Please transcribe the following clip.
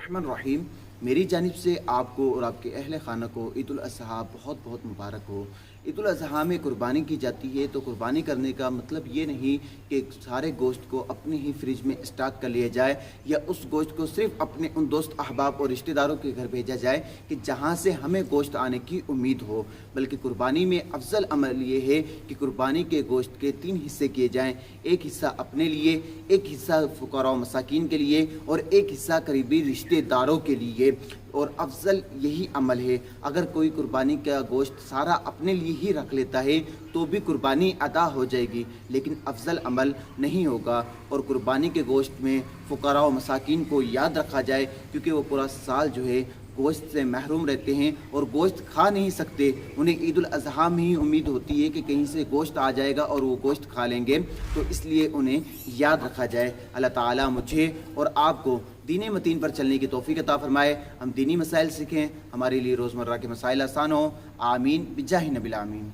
रहमान रहीम। मेरी जानिब से आपको और आपके अहल खाना को ईद उल अज़हा बहुत बहुत मुबारक हो। ईद उल अज़हा में कुर्बानी की जाती है, तो कुर्बानी करने का मतलब ये नहीं कि सारे गोश्त को अपने ही फ्रिज में स्टॉक कर लिया जाए या उस गोश्त को सिर्फ अपने उन दोस्त अहबाब और रिश्तेदारों के घर भेजा जाए कि जहाँ से हमें गोश्त आने की उम्मीद हो। बल्कि कुर्बानी में अफजल अमल ये है कि कुर्बानी के गोश्त के 3 हिस्से किए जाएँ। एक हिस्सा अपने लिए, एक हिस्सा फ़ुक़रा व मसाकीन के लिए और एक हिस्सा करीबी रिश्तेदारों के लिए। और अफजल यही अमल है। अगर कोई कुर्बानी का गोश्त सारा अपने लिए ही रख लेता है तो भी कुर्बानी अदा हो जाएगी, लेकिन अफजल अमल नहीं होगा। और कुर्बानी के गोश्त में फ़ुक़रा व मसाकीन को याद रखा जाए, क्योंकि वो पूरा साल जो है गोश्त से महरूम रहते हैं और गोश्त खा नहीं सकते। उन्हें ईद उल अज़हा में ही उम्मीद होती है कि कहीं से गोश्त आ जाएगा और वो गोश्त खा लेंगे, तो इसलिए उन्हें याद रखा जाए। अल्लाह ताला मुझे और आपको दीन मतीन पर चलने की तौफीक अता फरमाए। हम दीनी मसाइल सीखें, हमारे लिए रोज़मर्रा के मसाइल आसान हो। आमीन बिजाहि नबिल आमीन।